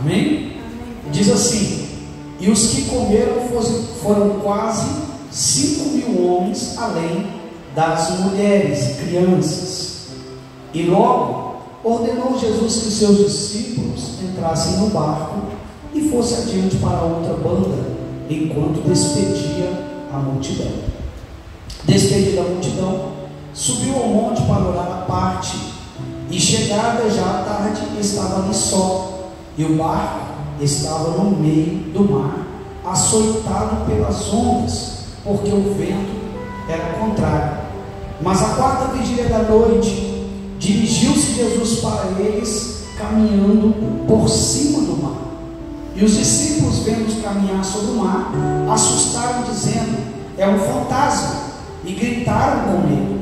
Amém? Diz assim: e os que comeram foram quase 5.000 homens, além das mulheres e crianças. E logo ordenou Jesus que seus discípulos entrassem no barco e fosse adiante para outra banda, enquanto despedia a multidão. Despedida a multidão, subiu ao monte para orar à parte, e chegada já à tarde, estava ali só, e o barco estava no meio do mar, açoitado pelas ondas, porque o vento era contrário. Mas à quarta vigília da noite, dirigiu-se Jesus para eles, caminhando por cima do mar. E os discípulos, vendo-os caminhar sobre o mar, assustaram, dizendo: é um fantasma, e gritaram com medo.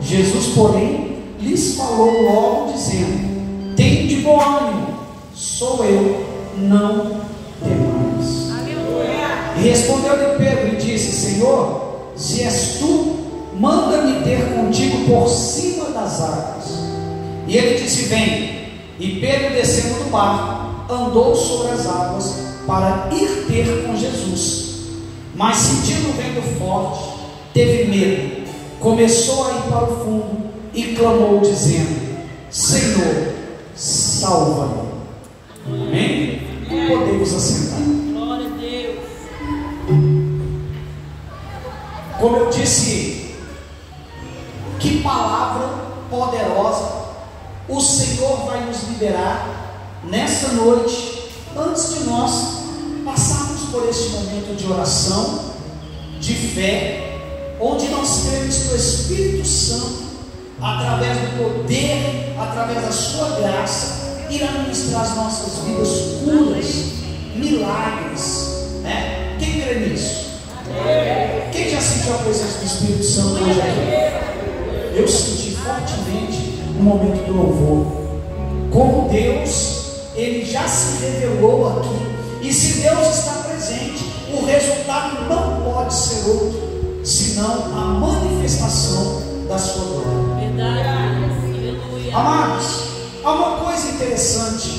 Jesus, porém, lhes falou logo, dizendo: tende bom ânimo, sou eu, não temais. E respondeu-lhe Pedro e disse: Senhor, se és tu, manda-me ter contigo por cima das águas. E ele disse: vem. E Pedro, descendo do barco, andou sobre as águas para ir ter com Jesus. Mas sentindo o vento forte, teve medo, começou a ir para o fundo e clamou, dizendo: Senhor, salva-me. Amém? Podemos assentar. Glória a Deus. Como eu disse, que palavra poderosa o Senhor vai nos liberar nessa noite, antes de nós passarmos por este momento de oração, de fé, onde nós cremos que o Espírito Santo, através do poder, através da sua graça, irá ministrar as nossas vidas curas, milagres, né? Quem crê nisso? Quem já sentiu a presença do Espírito Santo hoje aqui? Eu senti fortemente no momento do louvor, como Deus, Ele já se revelou aqui, e se Deus está presente, o resultado não pode ser outro, senão a manifestação da sua glória. Verdade. Amados, há uma coisa interessante,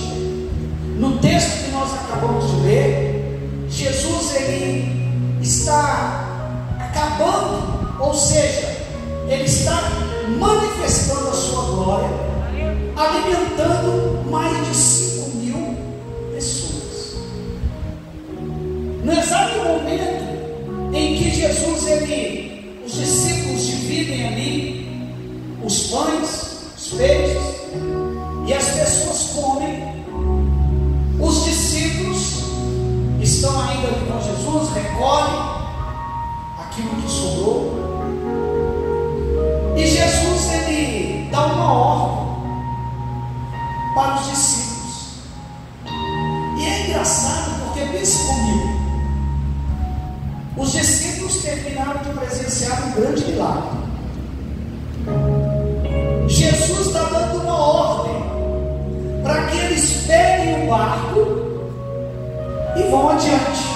no texto que nós acabamos de ler, Jesus, Ele está acabando, ou seja, Ele está manifestando a sua glória, alimentando mais de 5.000 pessoas. No exato momento em que Jesus, os discípulos dividem ali os pães, os peixes, e as pessoas comem, os discípulos estão ainda com Jesus, recolhem aquilo que sobrou. E Jesus, Ele dá uma ordem para os discípulos. E é engraçado porque, pense comigo, os discípulos terminaram de presenciar um grande milagre. Jesus está dando uma ordem para que eles peguem o barco e vão adiante.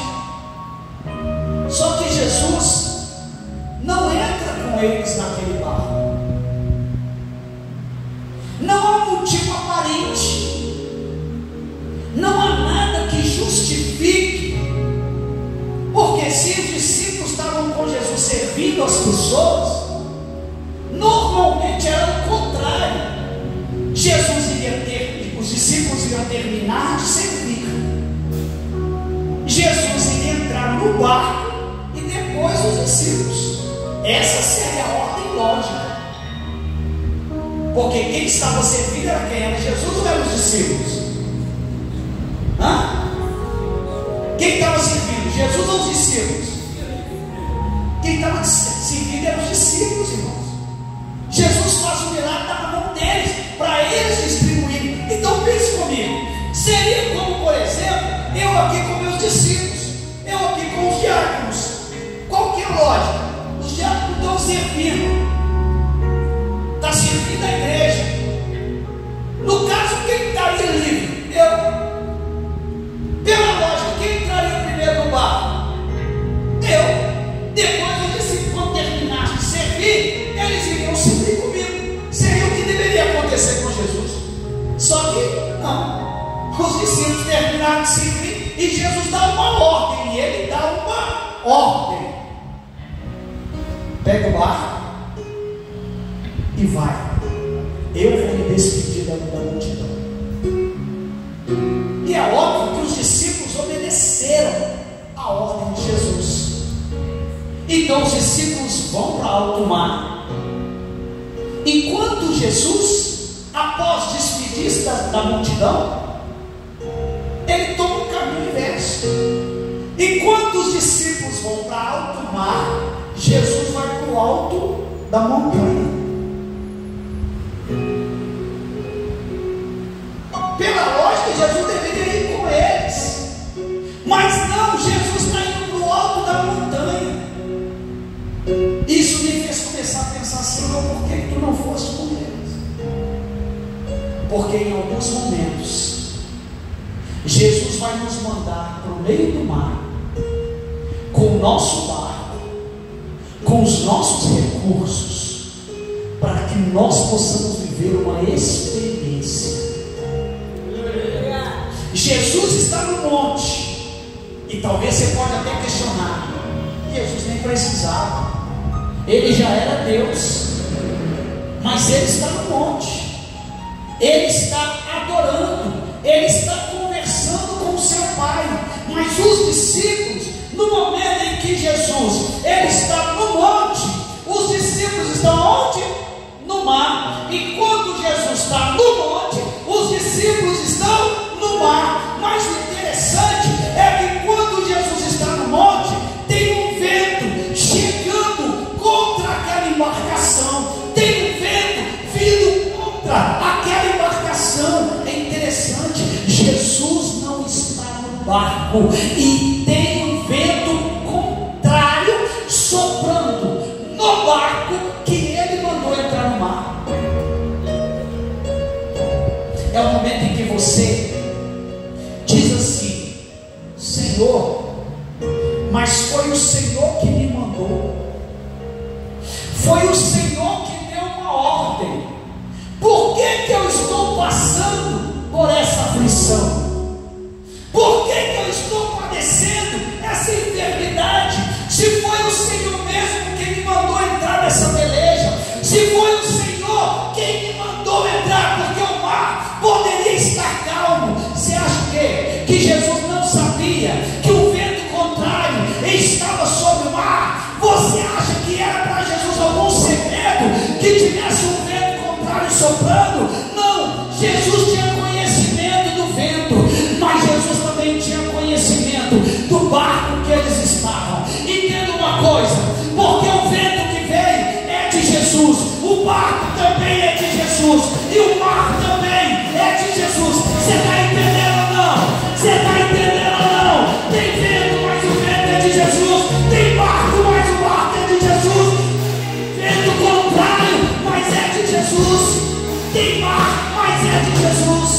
Só que Jesus não entra com eles naquele barco. Não há motivo aparente, não há nada que justifique, porque se os discípulos estavam com Jesus servindo as pessoas, normalmente era o contrário. Jesus iria ter, os discípulos iriam terminar de servir, Jesus iria entrar no barco e depois os discípulos. Essa seria a ordem lógica, porque quem estava servindo era quem? Era Jesus ou eram os discípulos? Quem estava servindo? Jesus ou os discípulos? Quem estava servindo eram os discípulos, irmãos. Jesus faz um milagre, está na mão deles, para eles distribuírem. Então pense comigo, seria como, por exemplo, eu aqui com meus discípulos, eu aqui com os diáconos. Qual que é a lógica? Os diáconos estão servindo, está servindo a igreja. No caso, quem estaria livre? Eu. Pela lógica, quem entraria primeiro no barco? Eu. Depois os discípulos, quando terminassem de servir, eles iriam servir comigo. Seria o que deveria acontecer com Jesus. Só que não. Os discípulos terminaram parar de servir, e Jesus dá uma ordem, e ele dá uma ordem: pega o barco e vai, eu vou me despedir da multidão. E é óbvio que os discípulos obedeceram a ordem de Jesus. Então os discípulos vão para alto mar, enquanto Jesus, após despedir-se da multidão, ele toma um caminho inverso. Enquanto os discípulos vão para alto mar, Jesus vai para o alto da montanha. Pela lógica, Jesus deveria ir com eles, mas não, Jesus está indo para o alto da montanha. Isso me fez começar a pensar assim: não, por que tu não foste com eles? Porque em alguns momentos Jesus vai nos mandar para o meio do mar, com o nosso barco, com os nossos recursos, para que nós possamos viver uma experiência. Jesus está no monte, e talvez você pode até questionar: Jesus nem precisava, ele já era Deus, mas ele está no monte, ele está adorando, ele está conversando com o seu Pai. Mas os discípulos, no momento em que Jesus ele está no monte, os discípulos estão onde? No mar. E quando Jesus está no monte, os discípulos estão no mar. Mas o interessante é que quando Jesus está no monte, tem um vento chegando contra aquela embarcação, tem um vento vindo contra aquela embarcação. É interessante, Jesus não está no barco e tem um vento contrário soprando no barco que ele mandou entrar no mar. É o momento em que você diz assim: Senhor, mas foi o Senhor que me mandou, foi o Senhor que deu uma ordem. Por que eu estou passando por essa aflição? Por que eu estou padecendo essa enfermidade? Se foi o Senhor mesmo quem me mandou entrar nessa peleja, se foi o Senhor quem me mandou entrar, porque o mar poderia estar calmo. Você acha o quê? Que Jesus não sabia que o vento contrário estava sobre o mar? Você acha que era para Jesus algum segredo que tivesse um vento contrário soprando? Não, Jesus tinha conhecimento do vento, mas Jesus também tinha conhecimento do barco que eles estavam. Entenda uma coisa: porque o vento que vem é de Jesus, o barco também é de Jesus, e o mar também é de Jesus. Você está entendendo ou não? Você está entendendo ou não? Tem vento, mas o vento é de Jesus. Tem barco, mas o barco é de Jesus. Vento contrário, mas é de Jesus. Tem mar, mas é de Jesus.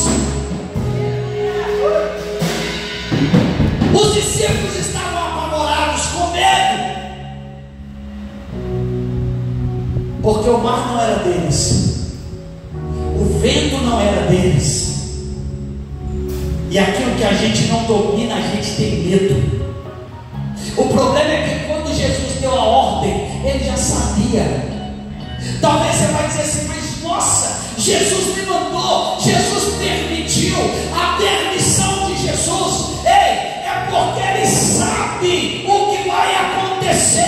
Os discípulos estavam apavorados, com medo, porque o mar não era deles, o vento não era deles, e aquilo que a gente não domina, a gente tem medo. O problema é que quando Jesus deu a ordem, ele já sabia. Talvez você vai dizer assim: mas nossa, Jesus me mandou, Jesus permitiu. A permissão de Jesus, é porque ele sabe o que vai acontecer,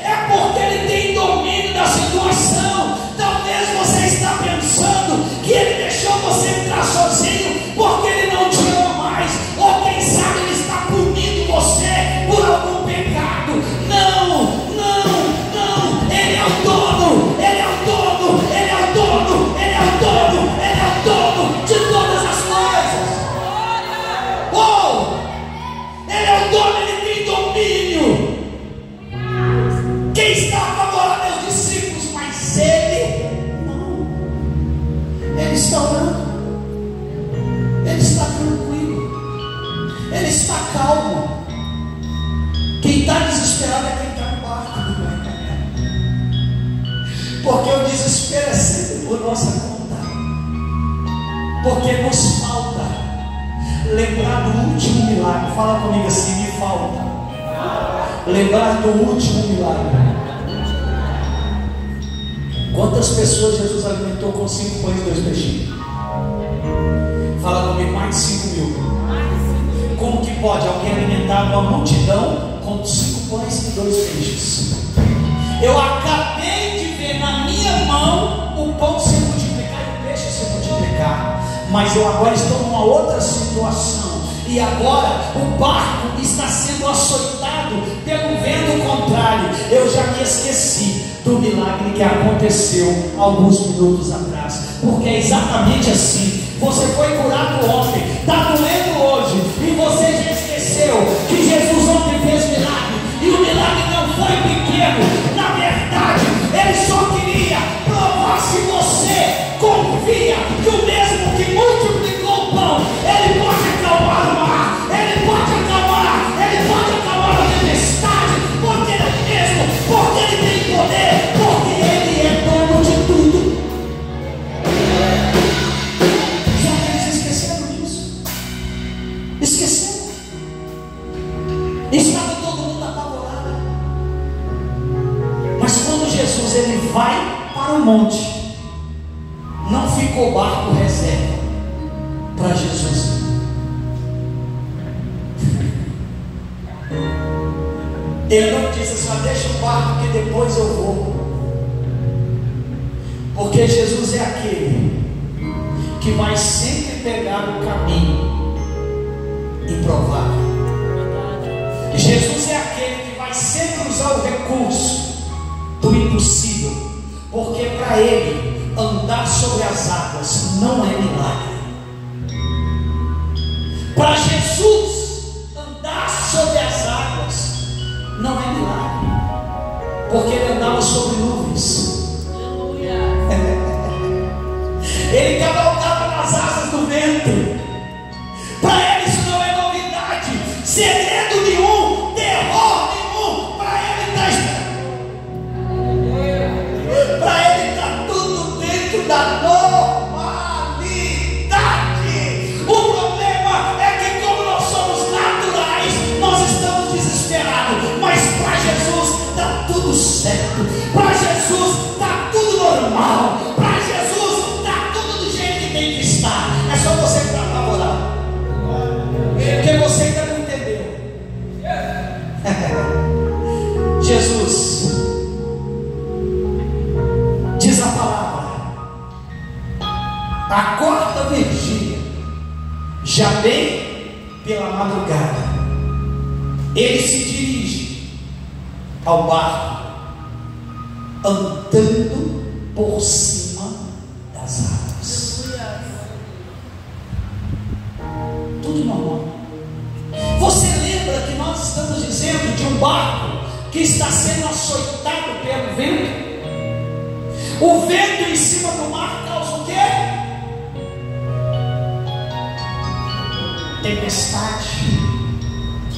é porque ele tem domínio da situação. Talvez você está pensando que ele deixou você entrar sozinho porque ele não te ama mais, ou quem sabe ele está punindo você por algum pecado. Não, ele é o dono, ele é o dono, ele é o dono, ele é o dono, ele é o dono de todas as coisas. Ele é o dono, ele tem domínio. Quem está favorável aos discípulos, mas ele não. Ele está orando, ele está tranquilo, ele está calmo. Quem está desesperado é quem está no barco, porque o desespero é sempre por nossa conta, porque nos falta lembrar do último milagre. Fala comigo assim, me falta lembrar do último milagre. Quantas pessoas Jesus alimentou com 5 pães e 2 peixinhos? Fala comigo, mais de 5 mil. Como que pode alguém alimentar uma multidão com 5 pães e 2 peixes? Eu acabei de ver na minha mão o pão se multiplicar e o peixe se multiplicar, mas eu agora estou numa outra situação, e agora o barco está sendo açoitado pelo vento contrário. Eu já me esqueci do milagre que aconteceu alguns minutos atrás, porque é exatamente assim. Você foi curado ontem, está doendo hoje, e você já esqueceu que Jesus ontem fez milagre, e o milagre não foi pequeno. Na verdade, Ele só queria provar se você confia que o mesmo que multiplicou o pão, Ele pode acalmar o mar, Ele pode acalmar a tempestade, porque Ele é mesmo, porque Ele tem poder, porque Ele é dono de tudo. Só que eles esqueceram disso. Esqueceram. Estava todo mundo apavorado. Mas quando Jesus ele vai para o monte, não ficou barco reserva para Jesus. Ele não disse assim, deixa o barco que depois eu vou. Porque Jesus é aquele que vai sempre pegar o caminho improvável. Jesus é aquele que vai sempre usar o recurso do impossível, porque para Ele andar sobre as águas não é milagre. Para Jesus andar sobre as águas não é milagre, porque Ele andava sobre nuvens. Ele cavalgava nas asas do vento. Para Ele isso não é novidade, segredo nenhum, terror nenhum. Para Ele está tudo dentro da normalidade. O problema é que, como nós somos naturais, nós estamos desesperados. Mas para Jesus está tudo certo. Para Jesus está tudo normal. Para Jesus está tudo do jeito que tem que estar. É só você que está apavorado, porque você ainda não entendeu. Jesus, diz a palavra, acorda Virgínia, já bem pela madrugada, Ele se dirige ao barco, andando por cima das águas. Tudo normal. Você lembra que nós estamos dizendo de um barco que está sendo açoitado pelo vento? O vento em cima do mar causa o quê? Tempestade,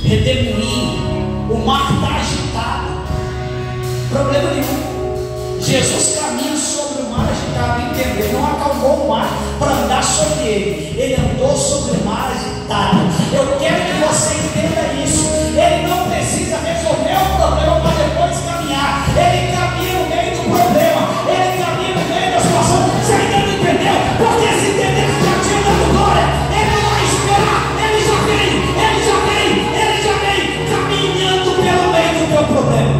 redemoinho. O mar está agitado. Problema nenhum. Jesus caminha sobre o mar agitado, entendeu? Não acalmou o mar para andar sobre ele. Ele andou sobre o mar agitado. Eu quero que você entenda isso. Ele não precisa resolver o problema para depois caminhar. Ele caminha no meio do problema. Ele caminha no meio da situação. Você ainda não entendeu? Porque se entender que já tinha dado glória, ele não vai esperar. Ele já vem caminhando pelo meio do teu problema.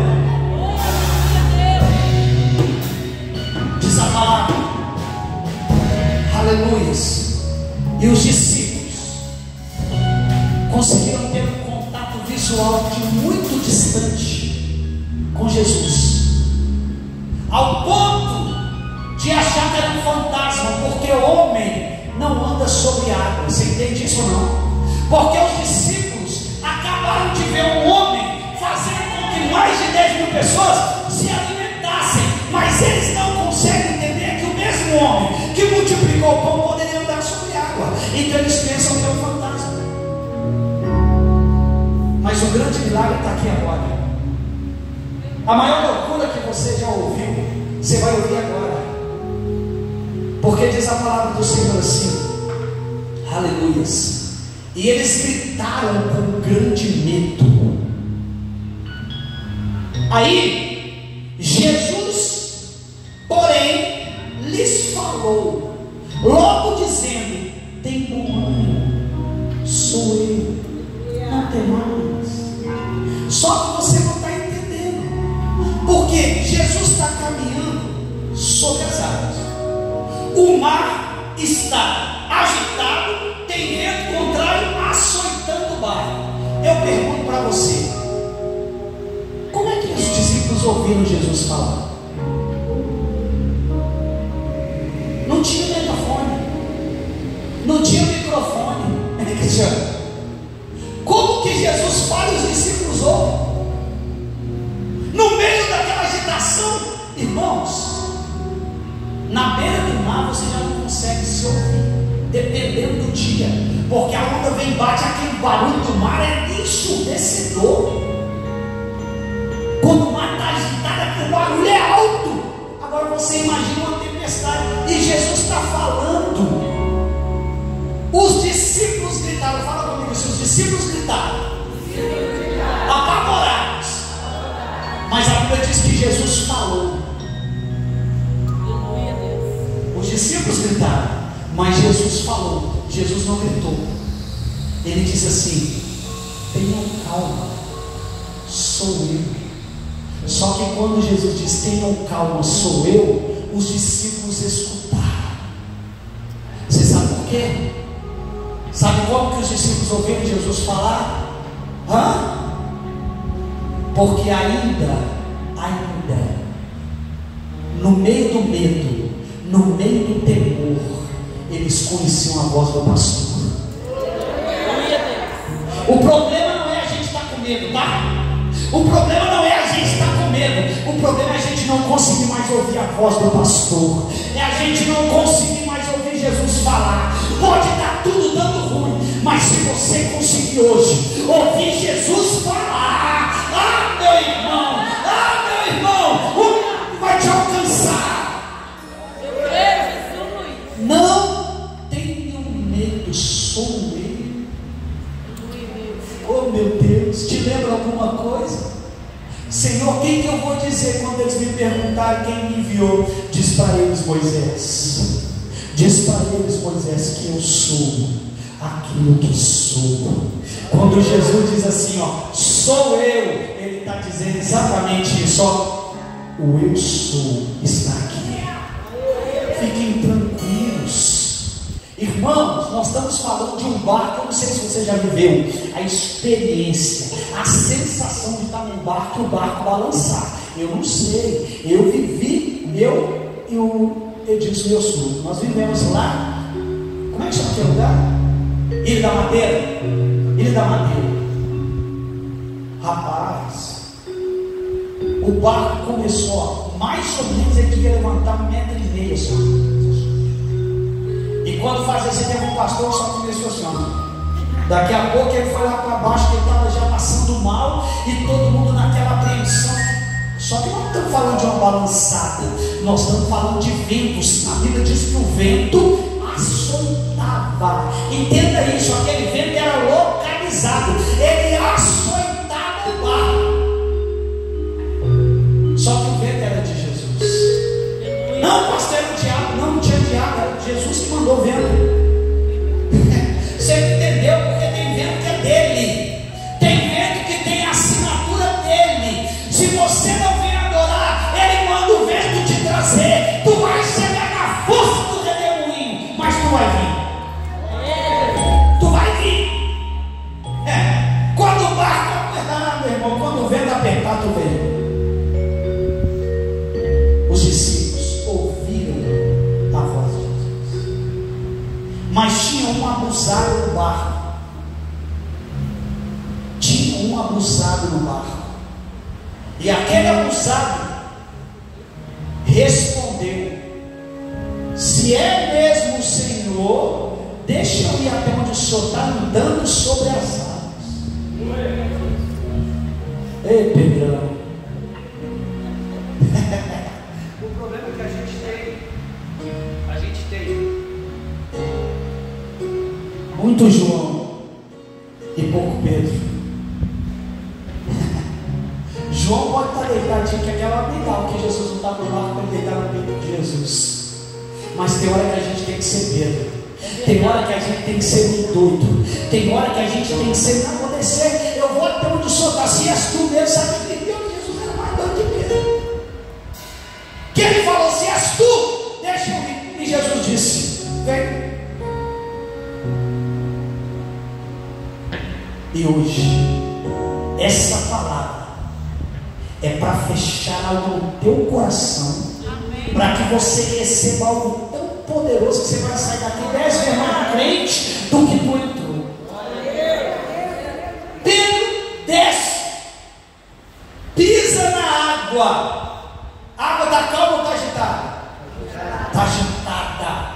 Diz a palavra, aleluias. E os discípulos conseguiram ter um contato visual de muito distante com Jesus, ao ponto de achar que era um fantasma, porque o homem não anda sobre água. Você entende isso ou não? Porque os discípulos acabaram de ver um homem fazendo com que mais de 10 mil pessoas se alimentassem, mas eles não conseguem entender que o mesmo homem que multiplicou o pão poderia andar sobre água. Então eles pensam que é um fantasma. Mas o grande milagre está aqui agora. A maior loucura que você já ouviu, você vai ouvir agora. Porque diz a palavra do Senhor assim, aleluias. e eles gritaram com grande medo. Aí Jesus, porém, lhes falou, logo dizendo: tenham ânimo, sou eu, não temais. Só que você não está entendendo, porque Jesus está caminhando sobre as águas, o mar está agitado, tem vento contrário açoitando o barco. Eu pergunto para você, como é que os discípulos ouviram Jesus falar? Não tinha megafone, não tinha microfone, Cristiano. Como que Jesus fala e os discípulos ouvem? No meio daquela agitação, irmãos, na beira do mar você já não consegue se ouvir, dependendo do dia, porque a onda vem e bate, aquele barulho do mar é ensurdecedor. Quando o mar está agitado, aquele barulho é alto. Agora você imagina uma tempestade, e Jesus está falando. Os discípulos gritaram, fala comigo, se os discípulos gritaram, apavorados, mas a Bíblia diz que Jesus falou. Os discípulos gritaram, mas Jesus falou. Jesus não gritou, ele disse assim: tenham calma, sou eu. Só que quando Jesus diz tenham calma, sou eu, os discípulos escutaram. Você sabe por quê? Sabe como que os discípulos ouviram Jesus falar? Porque ainda, no meio do medo, no meio do temor, eles conheciam a voz do pastor. O problema não é a gente estar com medo, tá? O problema não é a gente estar com medo. O problema é a gente não conseguir mais ouvir a voz do pastor. É a gente não conseguir mais ouvir Jesus falar. Pode estar tudo dando ruim, mas se você conseguir hoje ouvir Jesus falar, meu irmão, o milagre vai te alcançar. Não tenham medo, sou eu. Oh meu Deus, te lembra alguma coisa? Senhor, quem que eu vou dizer quando eles me perguntarem quem me enviou? Diz para eles, Moisés. Diz para eles, Moisés, que eu sou aquilo que sou. Quando Jesus diz assim, sou eu, ele está dizendo exatamente isso. O eu sou está aqui. Fiquem tranquilos. Irmãos, nós estamos falando de um barco. Eu não sei se você já viveu a experiência, a sensação de estar num barco e o barco balançar. Eu não sei, eu vivi, eu disse meu sogro, nós vivemos lá. Como é que chama aquele lugar? Ilha da Madeira. Rapaz, o barco começou, mais ou menos ele queria levantar 1,5 metros só. E quando fazia assim, teve um pastor que só começou assim, daqui a pouco ele foi lá para baixo, que ele estava já passando mal, e todo mundo naquela apreensão. Só que não estamos falando de uma balançada, nós estamos falando de ventos. A Bíblia diz que o vento açoitava. Entenda isso, aquele vento era localizado, ele açoitava o barco. Só que o vento era de Jesus. Não, pastor, era o diabo. Não tinha diabo, era Jesus que mandou o vento. Você entendeu? Porque tem vento que é dele, tem vento que tem a assinatura dele. Se você não vem adorar, ele manda o vento te trazer. Tu vai chegar na força do redemoinho, mas tu vai vir. Tu vai vir. Quando o barco apertar, meu irmão, quando o vento apertar, tu vem. Os discípulos ouviram a voz de Jesus, mas tinha um abusado no barco. E aquele abusado respondeu: se é mesmo o Senhor, deixa eu ir até onde o Senhor está andando sobre as águas. Ei, Pedrão. O problema é que a gente tem muito João Pedro. João pode estar deitadinho, que aquela legal, que Jesus não está no barco, ele deitar no peito de Jesus. Mas tem hora que a gente tem que ser Pedro. Tem hora que a gente tem que ser um doido. Tem hora que a gente tem que ser, não acontecer, eu vou até onde o Senhor está, se és tu mesmo, sabe que Deus, Jesus era mais doido que Pedro. Que ele falou, se és tu, deixa eu ir. E Jesus disse, vem. E hoje, essa palavra é para fechar algo no teu coração, para que você receba algo tão poderoso que você vai sair daqui 10 vezes mais crente do que tu entrou. Pedro desce, pisa na água. A água está calma ou está agitada? Está agitada,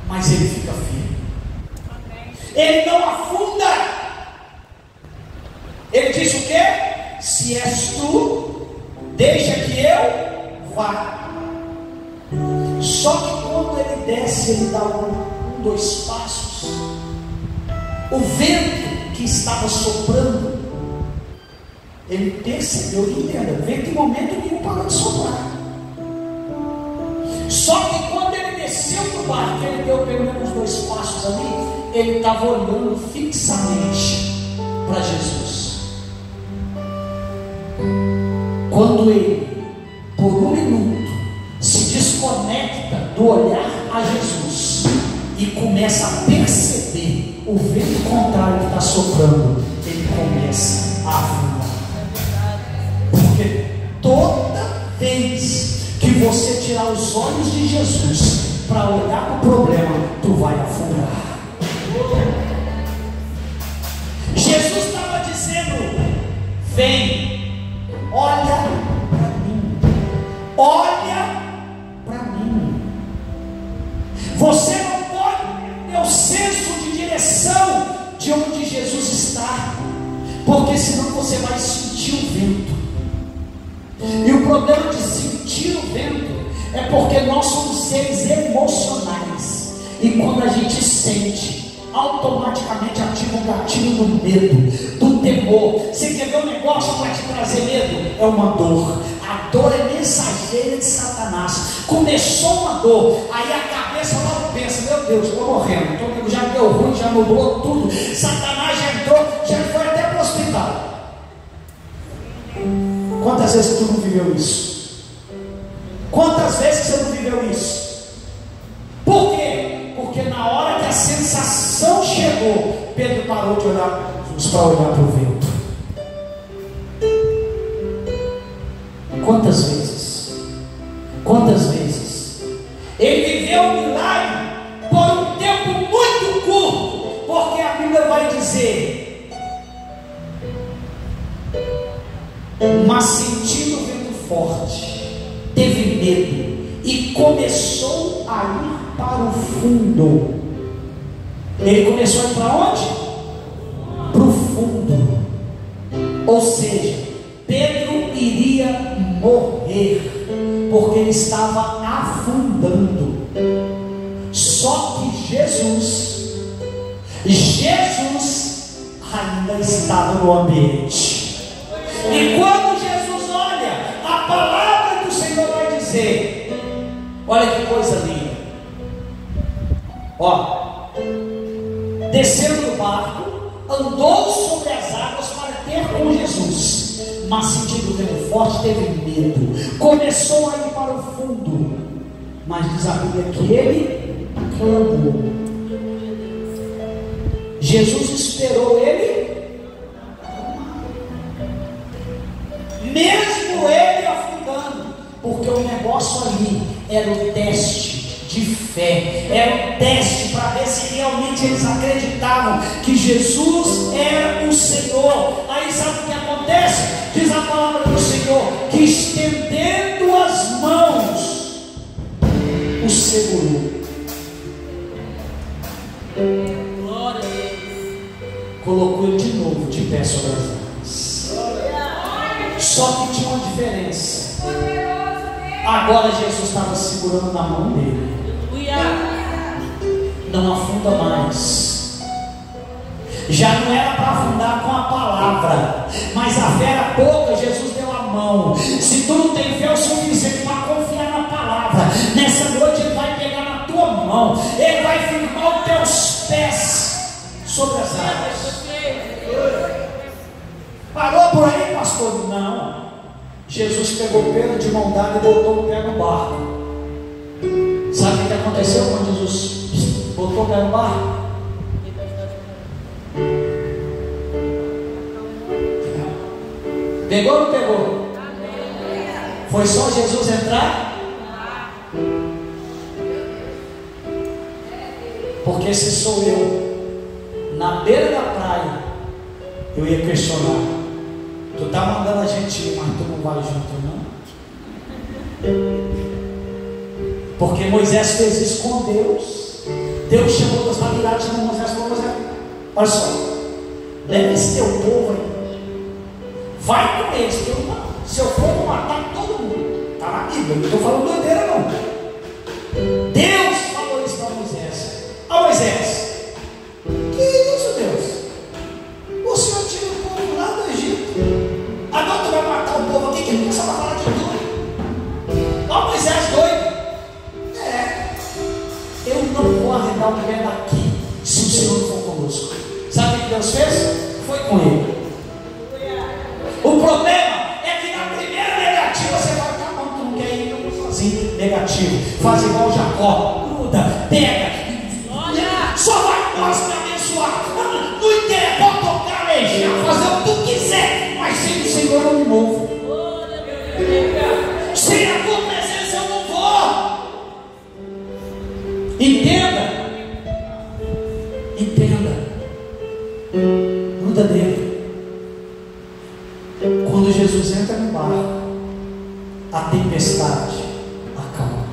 mas ele fica firme. Ele não afunda. Ele disse o quê? Se és tu, deixa que eu vá. Só que quando ele desce, ele dá dois passos. O vento que estava soprando, ele percebeu, entenda, o vento em momento nenhum parou de soprar. Só que quando ele desceu do barco, ele deu pelo menos 2 passos ali, ele estava olhando fixamente para Jesus. Quando ele, por um minuto, se desconecta do olhar a Jesus e começa a perceber o vento contrário que está soprando, ele começa a afundar. Porque toda vez que você tirar os olhos de Jesus para olhar para o problema, tu vai afundar. Jesus estava dizendo, vem, olha para mim, olha para mim. Você não pode ter o senso de direção de onde Jesus está, porque senão você vai sentir o vento. E o problema de sentir o vento é porque nós somos seres emocionais, e quando a gente sente, automaticamente ativa um gatilho do medo, do temor. Você quer ver um negócio para te trazer medo? É uma dor. A dor é mensageira de Satanás. Começou uma dor, aí a cabeça logo pensa, meu Deus, estou morrendo, já deu ruim, já mudou tudo, Satanás já entrou, já foi até para o hospital. Quantas vezes tu não viveu isso? Quantas vezes você não viveu isso? Por quê? Porque na hora que a sensação chegou, Pedro parou de olhar para Jesus para olhar para o vento. Quantas vezes? Quantas vezes? Ele viveu um milagre por um tempo muito curto, porque a Bíblia vai dizer, mas sentindo o vento forte, teve medo e começou a ir para o fundo. Ele começou a ir para onde? Para o fundo. Ou seja, Pedro iria morrer, porque ele estava afundando. Só que Jesus ainda estava no ambiente. E quando Jesus olha, a palavra do Senhor vai dizer, olha que coisa linda, ó, descendo do barco, andou sobre as águas para ter com Jesus, mas sentindo o vento forte, teve medo, começou a ir para o fundo, mas diz a Bíblia que ele clamou. Jesus esperou ele, mesmo ele afundando, porque o negócio ali era o teste de fé, era um teste para ver se realmente eles acreditavam que Jesus era o Senhor. Aí sabe o que acontece? Diz a palavra do Senhor, que estendendo as mãos, o segurou. Glória a Deus. Colocou ele de novo de pé sobre as águas. Só que tinha uma diferença. Agora Jesus estava segurando na mão dele. Não afunda mais. Já não era para afundar com a palavra, mas a fé era pouca. Jesus deu a mão. Se tu não tem fé o suficiente para confiar na palavra, nessa noite Ele vai pegar na tua mão, Ele vai firmar os teus pés sobre as águas. Parou por aí, pastor? Não. Jesus pegou Pedro de mão dada e botou o pé no barco. Sabe o que aconteceu quando Jesus botou o pé no barco? Pegou ou não pegou? Foi só Jesus entrar? Porque se sou eu na beira da praia, eu ia questionar. Tu está mandando a gente ir, mas tu não vai junto, não? Porque Moisés fez isso com Deus. Deus chamou Deus para virar de Moisés. Olha só, leva esse teu povo aí, vai com eles, que eu não. Se eu for, vou matar todo mundo. Está na Bíblia, não estou falando doideira não. Deus falou isso para Moisés. Moisés, que isso, Deus? O Senhor tira o povo lá do Egito, agora tu vai matar o povo aqui que não sabe falar de tudo. Moisés doido. Eu não vou arredar o pé daqui se o Senhor for conosco. Sabe o que Deus fez? Foi com ele. O problema é que na primeira negativa você vai ficar, não, tu não quer ir, eu vou sozinho. Negativo, faz igual Jacó, gruda, pega, só vai nós para abençoar. Não interessa, pode tocar, alejar, fazer o que tu quiser, mas sem o Senhor eu não movo. Sem a tua presença eu não vou. Entenda. Gruda dele. Quando Jesus entra no barco, a tempestade acalma.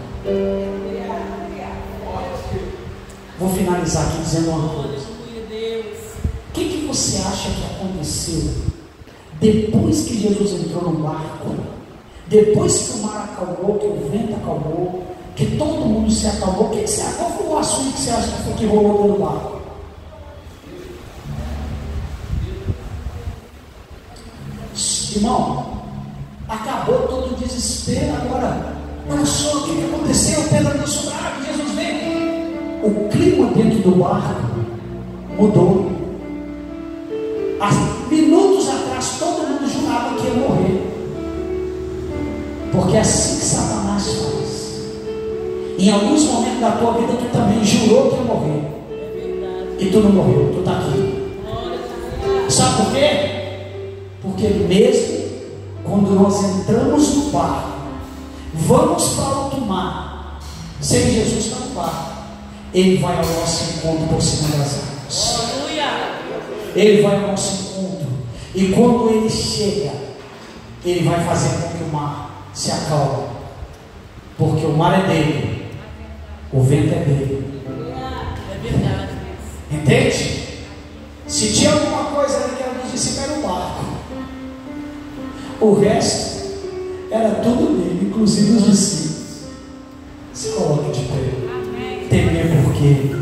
Vou finalizar aqui dizendo uma coisa. O que você acha que aconteceu depois que Jesus entrou no barco? Depois que o mar acalmou, que o vento acalmou, que todo mundo se acalmou, qual foi o assunto que você acha que rolou dentro do barco? Irmão, acabou todo o desespero agora. Olha só o que aconteceu. Pedro andou sobre a água, Jesus veio. O clima dentro do barco mudou. Há minutos atrás todo mundo jurava que ia morrer, porque é assim que Satanás faz. Em alguns momentos da tua vida tu também jurou que ia morrer, e tu não morreu, tu está aqui. Sabe por quê? Porque mesmo quando nós entramos no barco, vamos para outro mar, sem Jesus estar no barco, Ele vai ao nosso encontro por cima das águas. Ele vai ao nosso encontro, e quando Ele chega, Ele vai fazer com que o mar se acalme, porque o mar é dele, o vento é dele. É verdade. Entende? Se tinha alguma coisa ali que ela nos disse, era o barco. O resto era tudo dele, inclusive os discípulos. Se coloque de pé. Temer por quê?